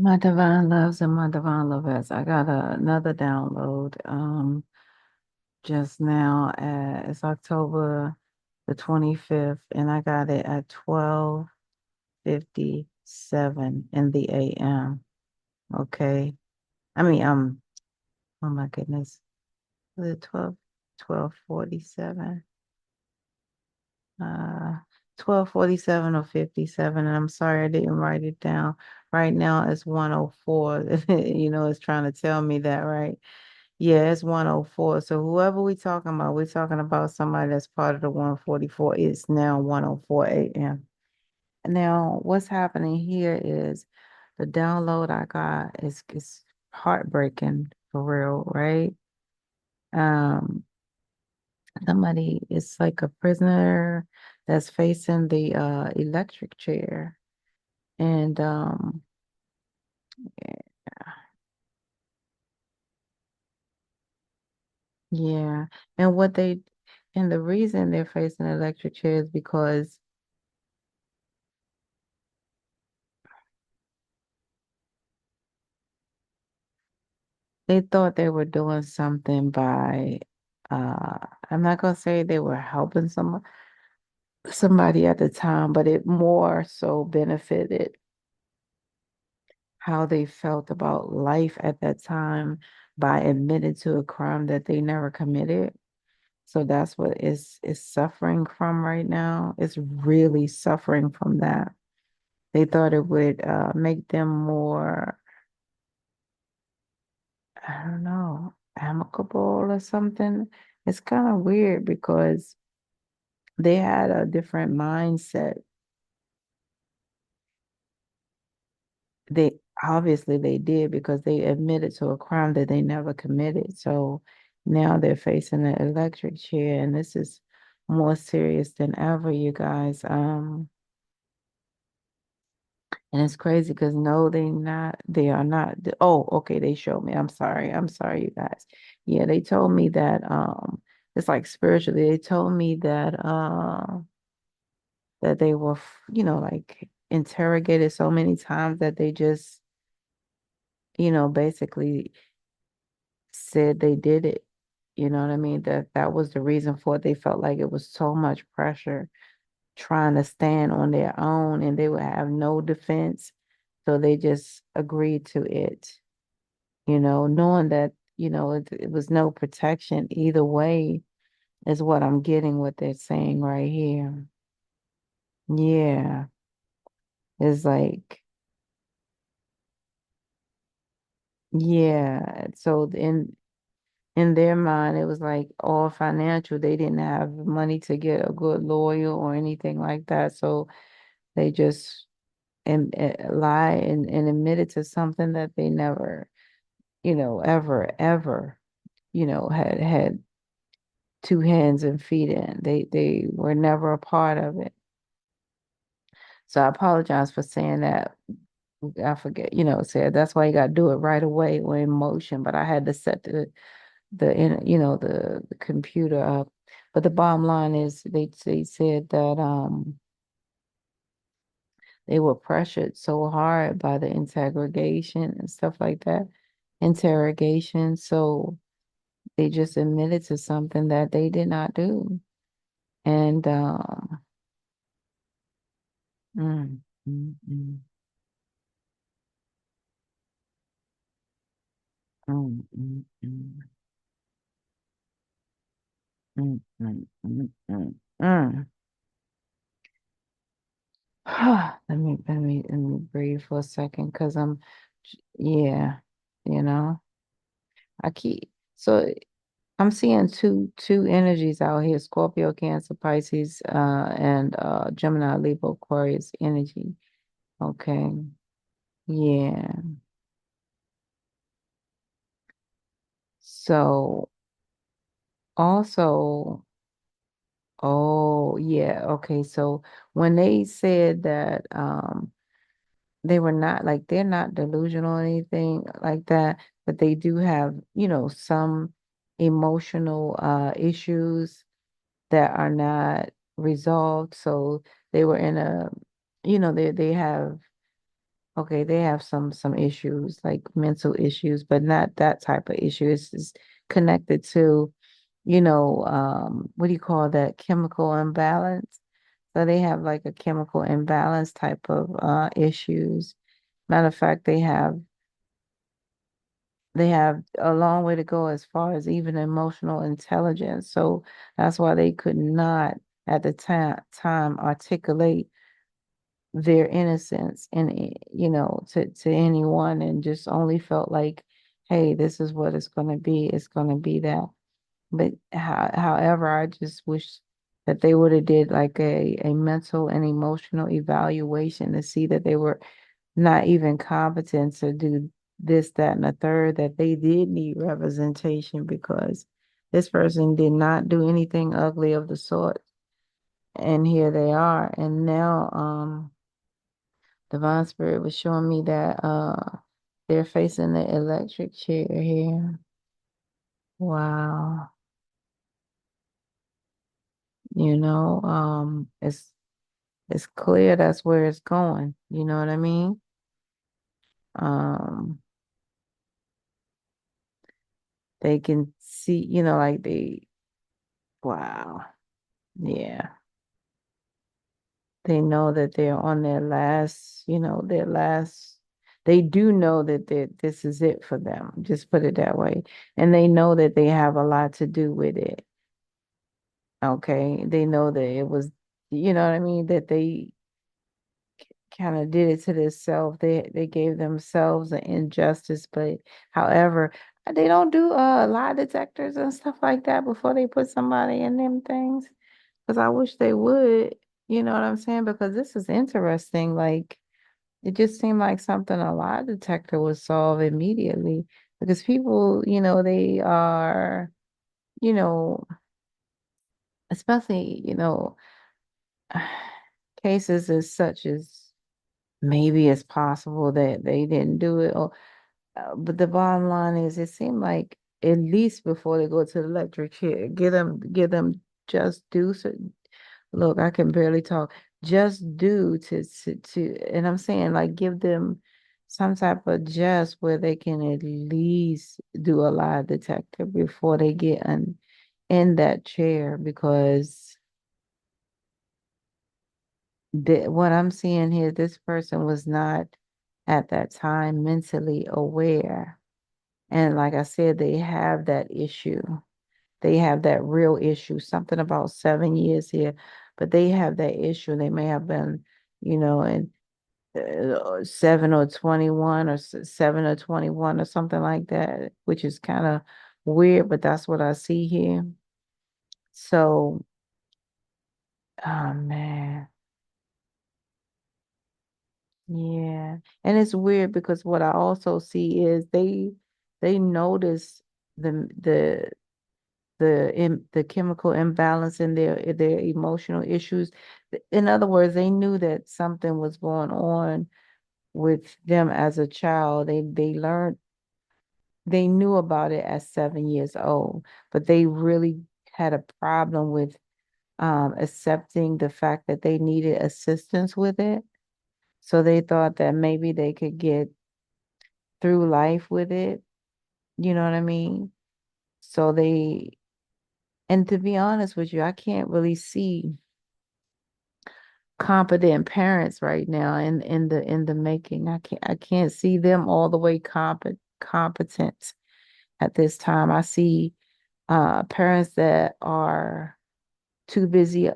My divine loves and my divine lovers. I got another download just now it's October the 25th and I got it at 12:57 in the AM. Okay. I mean oh my goodness. Was it 12:47? Uh 12:47 or 57, and I'm sorry I didn't write it down. Right now it's 104. It's trying to tell me that, right? Yeah, it's 104. So whoever we're talking about somebody that's part of the 144. It's now 104 a.m. Now, what's happening here is the download I got is heartbreaking for real, right? Um, Somebody is like a prisoner that's facing the electric chair. And yeah, and what they and the reason they're facing the electric chair is because they thought they were doing something by I'm not gonna say they were helping somebody at the time, but it more so benefited how they felt about life at that time by admitting to a crime that they never committed. So that's what is suffering from right now. It's really suffering from that. They thought it would make them more, I don't know, amicable or something. It's kind of weird because they had a different mindset. They obviously they did because they admitted to a crime that they never committed. So now they're facing an electric chair, and this is more serious than ever, you guys. And it's crazy because no, they are not. Oh, okay, they showed me. I'm sorry. I'm sorry, you guys. Yeah, they told me that it's like spiritually, they told me that they were, like interrogated so many times that they just, basically said they did it. You know what I mean? That was the reason for it. They felt like it was so much pressure trying to stand on their own and they would have no defense. So they just agreed to it, knowing that, it was no protection either way is what I'm getting what they're saying right here. Yeah. It's like, yeah. So in their mind, it was like all financial. They didn't have money to get a good lawyer or anything like that. So they just lie and admitted to something that they never, ever, had two hands and feet in. They were never a part of it. So I apologize for saying that. I forget, said that's why you got to do it right away or in motion. But I had to set the computer up. But the bottom line is they said that they were pressured so hard by the interrogation and stuff like that. Interrogation. So they just admitted to something that they did not do. And mm, mm, mm, mm, mm, mm, mm, mm, mm, mm, mm. Let me breathe for a second because yeah, you know, I keep, so I'm seeing two energies out here, Scorpio, Cancer, Pisces, and Gemini, Libra, Aquarius energy. Okay. Yeah. So also, oh yeah, okay. So when they said that they were not like they're not delusional or anything like that, but they do have, some emotional issues that are not resolved. So they were in a, they have Okay, they have some issues, like mental issues, but not that type of issue. It's just connected to, what do you call that? Chemical imbalance. So they have like a chemical imbalance type of issues. Matter of fact, they have a long way to go as far as even emotional intelligence. So that's why they could not at the time articulate their innocence and to anyone, and just only felt like, hey, this is what it's going to be. It's going to be that. But however, I just wish that they would have did like a mental and emotional evaluation to see that they were not even competent to do this, that, and the third, that they did need representation because this person did not do anything ugly of the sort. And here they are. And now, Divine Spirit was showing me that they're facing the electric chair here. Wow. It's clear that's where it's going. You know what I mean? Um, they can see, like wow. Yeah. They know that they're on they do know that this is it for them. Just put it that way. And they know that they have a lot to do with it. Okay. They know that it was, you know what I mean, that they kind of did it to themselves. They gave themselves an injustice, but however, they don't do lie detectors and stuff like that before they put somebody in them things. Because I wish they would, you know what I'm saying? Because this is interesting. Like it just seemed like something a lie detector would solve immediately. Because people, they are, you know, especially, cases as such as maybe it's possible that they didn't do it. But the bottom line is, it seemed like at least before they go to the electric chair, give them just do so. Look, I can barely talk. Just do and I'm saying like give them some type of just where they can at least do a lie detector before they get in that chair, because what I'm seeing here, this person was not at that time mentally aware. And like I said, they have that issue. They have that real issue, something about 7 years here, but they have that issue. They may have been, in 7 or 21 or 7 or 21 or something like that, which is kind of weird, but that's what I see here. So, oh man. Yeah. And it's weird because what I also see is they notice the the chemical imbalance in their emotional issues. In other words, they knew that something was going on with them as a child. They knew about it at 7 years old, but they really had a problem with accepting the fact that they needed assistance with it. So they thought that maybe they could get through life with it. You know what I mean? So and to be honest with you, I can't really see competent parents right now in the making. I can't see them all the way competent at this time. I see parents that are too busy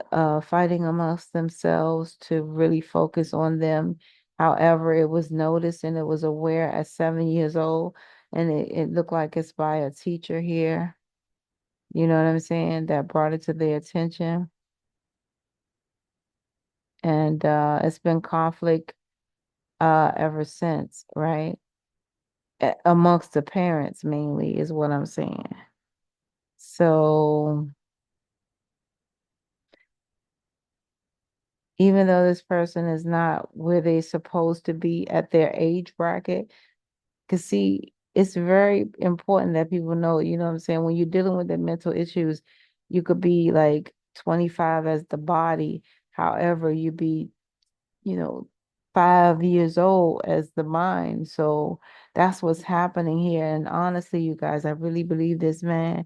fighting amongst themselves to really focus on them. However, it was noticed and it was aware at 7 years old, and it looked like it's by a teacher here. You know what I'm saying? That brought it to their attention. And it's been conflict ever since, right? Amongst the parents mainly is what I'm saying. So even though this person is not where they're supposed to be at their age bracket, because see, it's very important that people know, you know what I'm saying, when you're dealing with the mental issues, you could be like 25 as the body, however, you be, you know, 5 years old as the mind. So that's what's happening here. And honestly, you guys, I really believe this man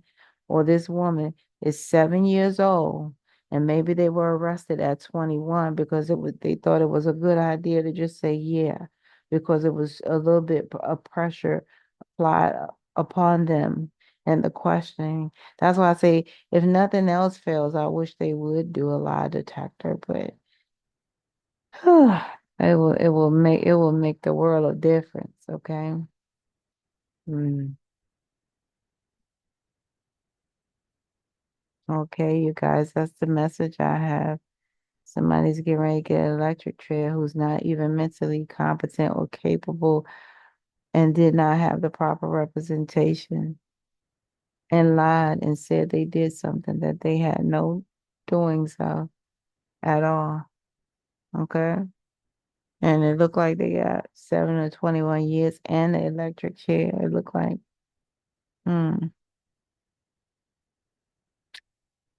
or this woman is 7 years old. And maybe they were arrested at 21 because they thought it was a good idea to just say yeah, because it was a little bit of pressure applied upon them and the questioning. That's why I say if nothing else fails, I wish they would do a lie detector, but it will make the world a difference, okay? Mm. Okay, you guys, that's the message I have. Somebody's getting ready to get an electric chair who's not even mentally competent or capable and did not have the proper representation and lied and said they did something that they had no doings of at all. Okay. And it looked like they got 7 to 21 years and the electric chair. It looked like, hmm.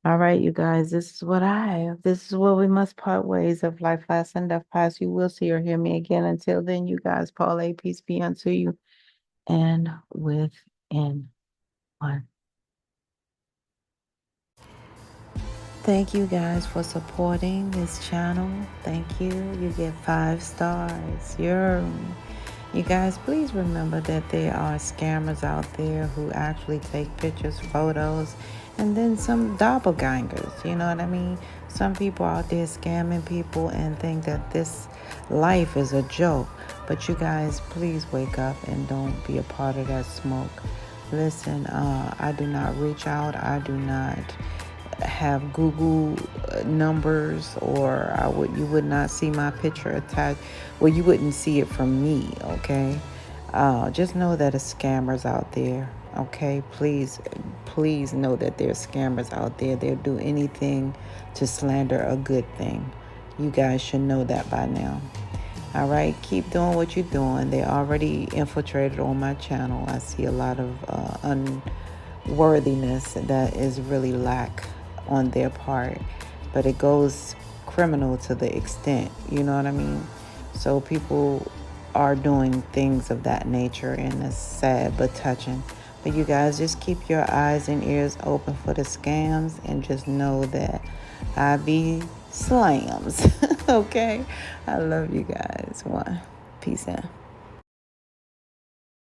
All right, you guys, this is what I have. This is where we must part ways of life, lesson, death, past. You will see or hear me again. Until then, you guys, Paul A, peace be unto you and within one. Thank you guys for supporting this channel. Thank you. You get 5 stars. You guys, please remember that there are scammers out there who actually take pictures, photos, and then some doppelgangers. You know what I mean? Some people out there scamming people and think that this life is a joke. But you guys, please wake up and don't be a part of that smoke. Listen, I do not reach out. I do not have Google numbers, or you would not see my picture attached. Well, you wouldn't see it from me, okay? Just know that there's scammers out there, okay? Please know that there's scammers out there. They'll do anything to slander a good thing. You guys should know that by now. All right, keep doing what you're doing. They already infiltrated on my channel. I see a lot of unworthiness that is really lack on their part, but it goes criminal to the extent, you know what I mean? So people are doing things of that nature, and it's sad but touching. But you guys just keep your eyes and ears open for the scams, and just know that I be slams. Okay, I love you guys. One, peace out.